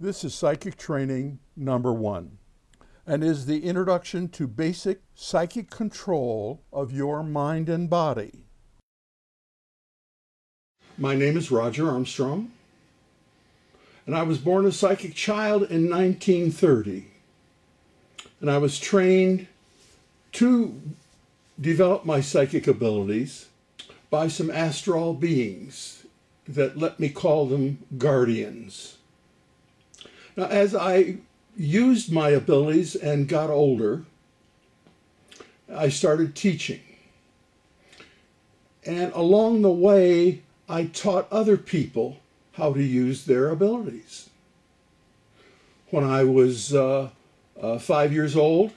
This is Psychic Training number 1 and is the introduction to basic psychic control of your mind and body. My name is Roger Armstrong, and I was born a psychic child in 1930. And I was trained to develop my psychic abilities by some astral beings that let me call them guardians. Now, as I used my abilities and got older, I started teaching. And along the way, I taught other people how to use their abilities. When I was 5 years old,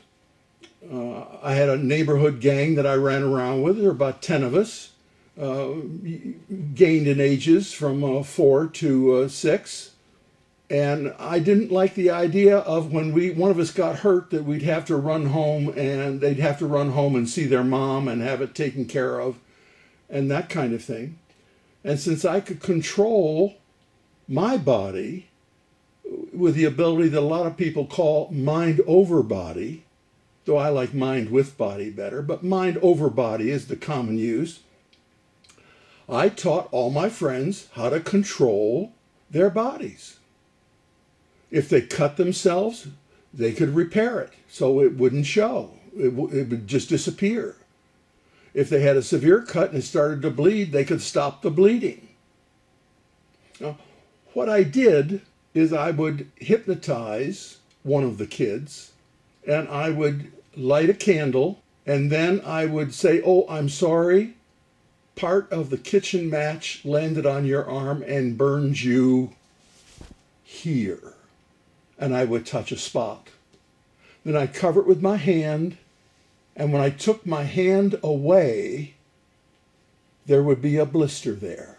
I had a neighborhood gang that I ran around with. There were about 10 of us, gained in ages from 4 to 6. And I didn't like the idea of when one of us got hurt that we'd have to run home and they'd have to run home and see their mom and have it taken care of and that kind of thing. And since I could control my body with the ability that a lot of people call mind over body, though I like mind with body better, but mind over body is the common use, I taught all my friends how to control their bodies. If they cut themselves, they could repair it so it wouldn't show. It would just disappear. If they had a severe cut and it started to bleed, they could stop the bleeding. Now, what I did is I would hypnotize one of the kids, and I would light a candle, and then I would say, "Oh, I'm sorry. Part of the kitchen match landed on your arm and burned you here." And I would touch a spot. Then I'd cover it with my hand, and when I took my hand away, there would be a blister there.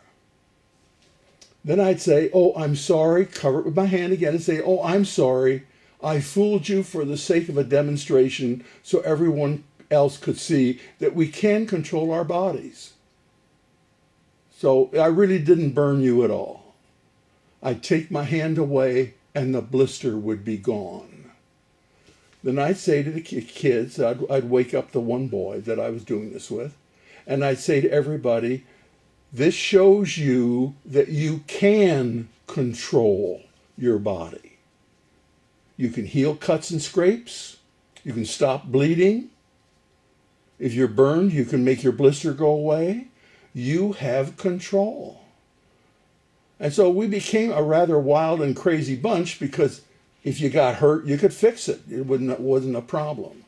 Then I'd say, "Oh, I'm sorry," cover it with my hand again and say, "Oh, I'm sorry. I fooled you for the sake of a demonstration so everyone else could see that we can control our bodies. So I really didn't burn you at all." I'd take my hand away and the blister would be gone. Then I'd say to the kids, I'd wake up the one boy that I was doing this with, and I'd say to everybody, "This shows you that you can control your body. You can heal cuts and scrapes. You can stop bleeding. If you're burned, you can make your blister go away. You have control." And so we became a rather wild and crazy bunch because if you got hurt, you could fix it. It wasn't a problem.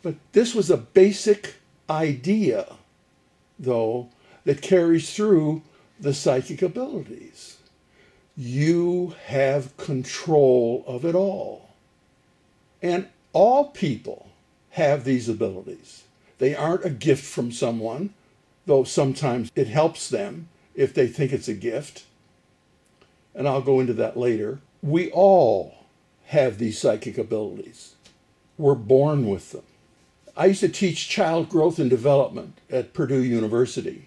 But this was a basic idea, though, that carries through the psychic abilities. You have control of it all. And all people have these abilities. They aren't a gift from someone, though sometimes it helps them if they think it's a gift. And I'll go into that later. We all have these psychic abilities. We're born with them. I used to teach child growth and development at Purdue University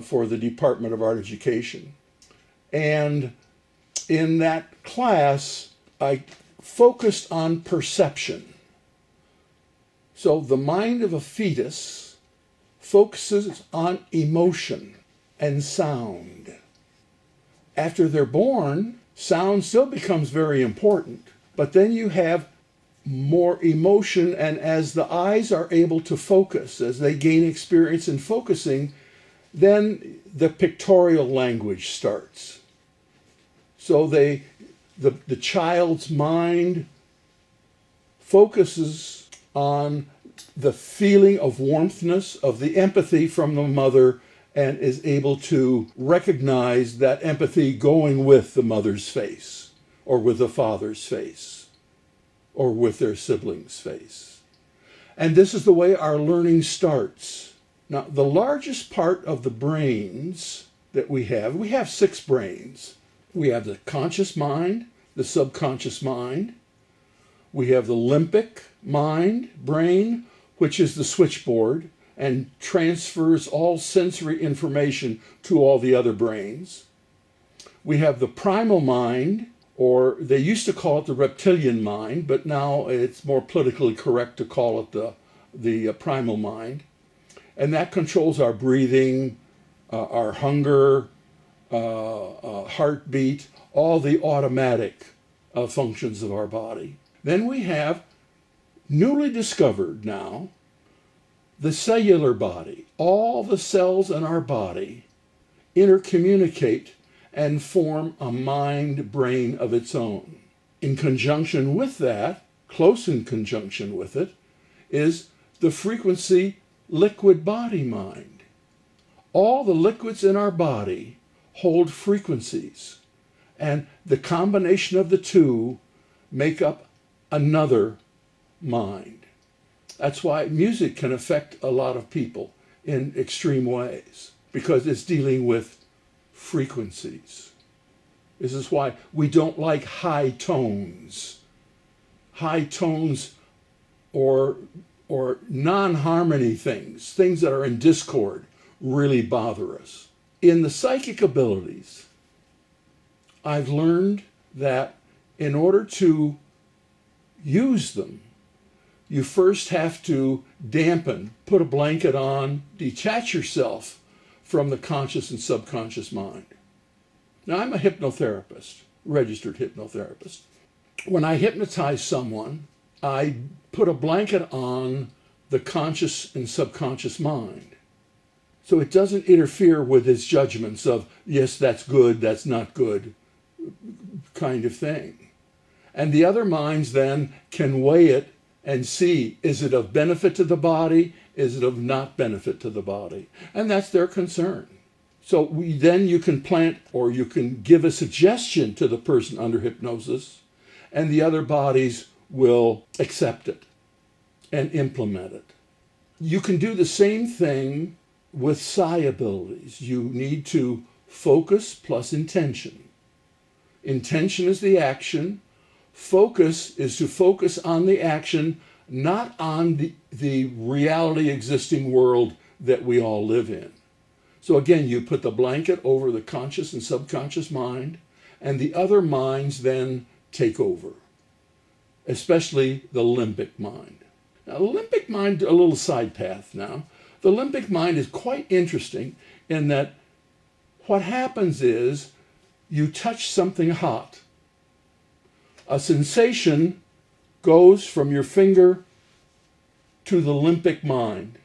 for the Department of Art Education. And in that class, I focused on perception. So the mind of a fetus focuses on emotion and sound. After they're born, sound still becomes very important, but then you have more emotion, and as the eyes are able to focus, as they gain experience in focusing, then the pictorial language starts. So the child's mind focuses on the feeling of warmthness, of the empathy from the mother, and is able to recognize that empathy going with the mother's face, or with the father's face, or with their sibling's face. And this is the way our learning starts. Now, the largest part of the brains that we have 6 brains. We have the conscious mind, the subconscious mind. We have the limbic brain, which is the switchboard and transfers all sensory information to all the other brains. We have the primal mind, or they used to call it the reptilian mind, but now it's more politically correct to call it the primal mind. And that controls our breathing, our hunger, heartbeat, all the automatic functions of our body. Then we have, newly discovered now, the cellular body. All the cells in our body intercommunicate and form a mind-brain of its own. In conjunction with that, close in conjunction with it, is the frequency liquid body mind. All the liquids in our body hold frequencies, and the combination of the two make up another mind. That's why music can affect a lot of people in extreme ways, because it's dealing with frequencies. This is why we don't like high tones. High tones or non-harmony things that are in discord, really bother us. In the psychic abilities, I've learned that in order to use them, you first have to dampen, put a blanket on, detach yourself from the conscious and subconscious mind. Now, I'm a hypnotherapist, registered hypnotherapist. When I hypnotize someone, I put a blanket on the conscious and subconscious mind, so it doesn't interfere with his judgments of, yes, that's good, that's not good, kind of thing. And the other minds then can weigh it and see, is it of benefit to the body? Is it of not benefit to the body? And that's their concern. So then you can plant, or you can give a suggestion to the person under hypnosis, and the other bodies will accept it and implement it. You can do the same thing with psi abilities. You need to focus plus intention. Intention is the action. Focus is to focus on the action, not on the reality existing world that we all live in. So again, you put the blanket over the conscious and subconscious mind, and the other minds then take over, especially the limbic mind. Now, the limbic mind, a little side path now. The limbic mind is quite interesting in that what happens is you touch something hot. A sensation goes from your finger to the limbic mind.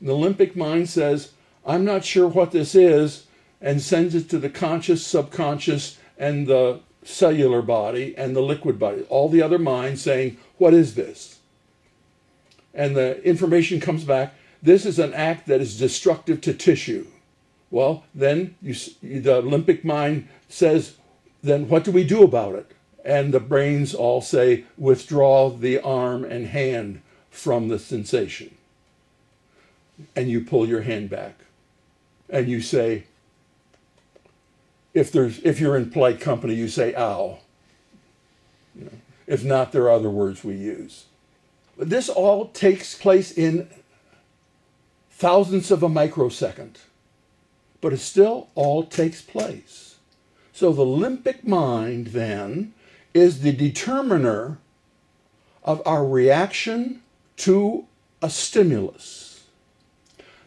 The limbic mind says, I'm not sure what this is, and sends it to the conscious, subconscious, and the cellular body, and the liquid body. All the other minds saying, what is this? And the information comes back, this is an act that is destructive to tissue. Well, then the limbic mind says, then what do we do about it? And the brains all say, withdraw the arm and hand from the sensation. And you pull your hand back. And you say, if you're in polite company, you say, ow. If not, there are other words we use. But this all takes place in thousandths of a microsecond. But it still all takes place. So the limbic mind, then, is the determiner of our reaction to a stimulus.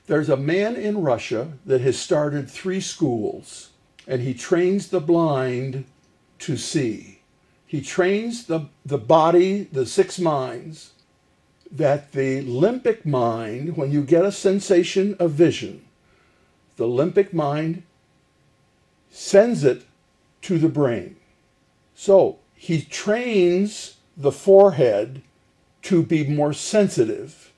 There's a man in Russia that has started 3 schools, and he trains the blind to see. He trains the body, the 6 minds, that the limbic mind, when you get a sensation of vision, the limbic mind sends it to the brain. So he trains the forehead to be more sensitive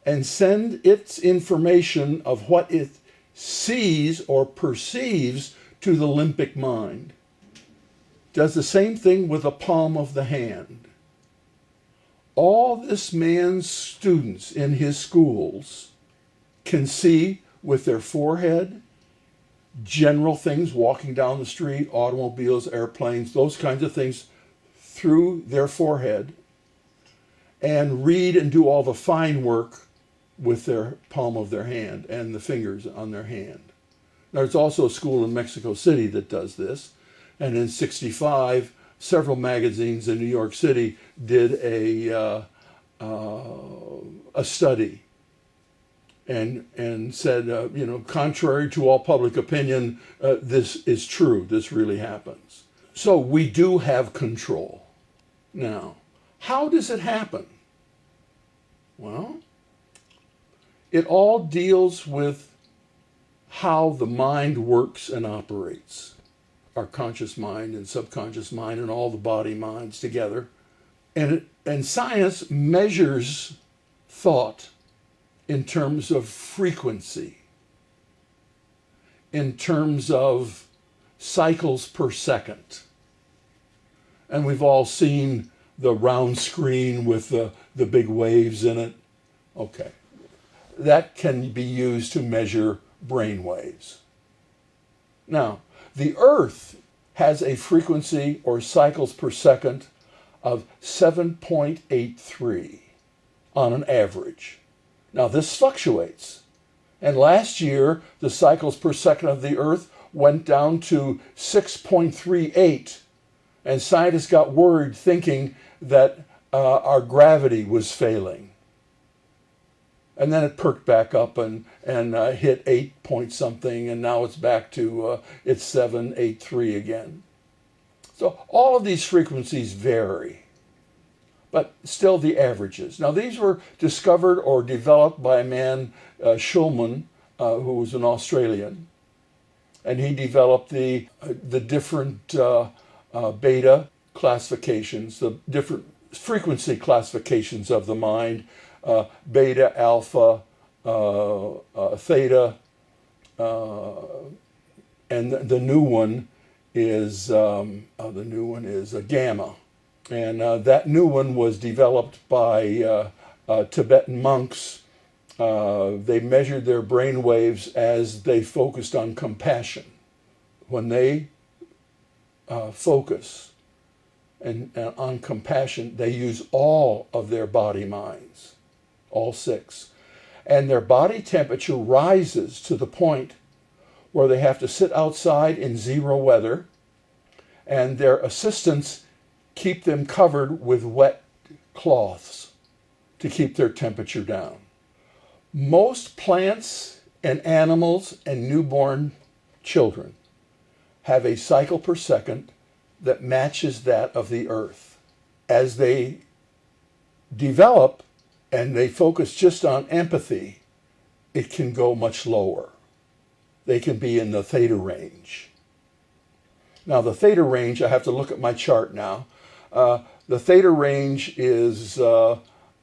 and send its information of what it sees or perceives to the limbic mind. Does the same thing with the palm of the hand. All this man's students in his schools can see with their forehead general things, walking down the street, automobiles, airplanes, those kinds of things, through their forehead, and read and do all the fine work with their palm of their hand and the fingers on their hand. There's also a school in Mexico City that does this, And in '65, several magazines in New York City did a study and said, contrary to all public opinion, this is true. This really happens. So we do have control. Now, how does it happen? Well, it all deals with how the mind works and operates. Our conscious mind and subconscious mind and all the body minds together. And science measures thought in terms of frequency, in terms of cycles per second. And we've all seen the round screen with the big waves in it. Okay. That can be used to measure brain waves. Now, the Earth has a frequency or cycles per second of 7.83 on an average. Now, this fluctuates. And last year, the cycles per second of the Earth went down to 6.38. And scientists got worried thinking that our gravity was failing. And then it perked back up and hit 8 point something, and now it's back to it's 783 again. So all of these frequencies vary, but still the averages. Now these were discovered or developed by a man, Schulman, who was an Australian, and he developed the different beta classifications, the different frequency classifications of the mind. Beta, alpha, theta, and the new one is a gamma, and that new one was developed by Tibetan monks. They measured their brain waves as they focused on compassion. When they focus and on compassion, they use all of their body minds. All six. And their body temperature rises to the point where they have to sit outside in zero weather, and their assistants keep them covered with wet cloths to keep their temperature down. Most plants and animals and newborn children have a cycle per second that matches that of the Earth. As they develop, and they focus just on empathy, it can go much lower. They can be in the theta range. Now the theta range, I have to look at my chart now. The theta range is 4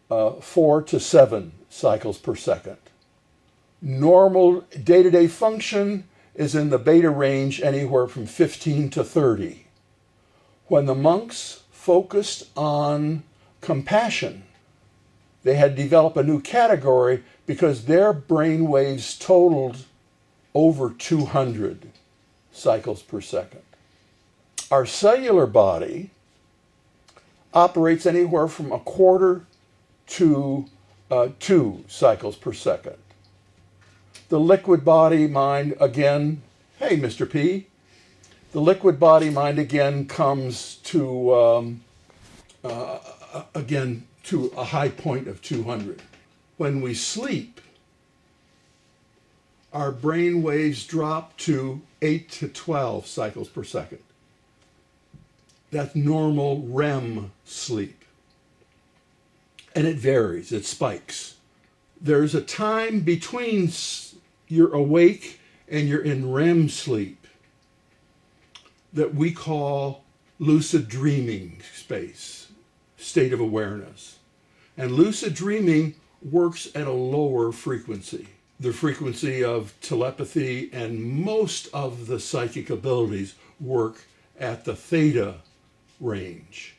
to 7 cycles per second. Normal day-to-day function is in the beta range anywhere from 15 to 30. When the monks focused on compassion, they had developed a new category because their brain waves totaled over 200 cycles per second. Our cellular body operates anywhere from a quarter to 2 cycles per second. The liquid body mind, again, hey, Mr. P, the liquid body mind again comes to, to a high point of 200. When we sleep, our brain waves drop to 8 to 12 cycles per second. That's normal REM sleep. And it varies, it spikes. There's a time between you're awake and you're in REM sleep that we call lucid dreaming state of awareness. And lucid dreaming works at a lower frequency, the frequency of telepathy, and most of the psychic abilities work at the theta range.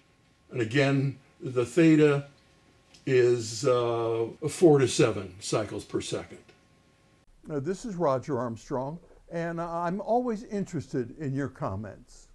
And again, the theta is 4 to 7 cycles per second. Now, this is Roger Armstrong, and I'm always interested in your comments.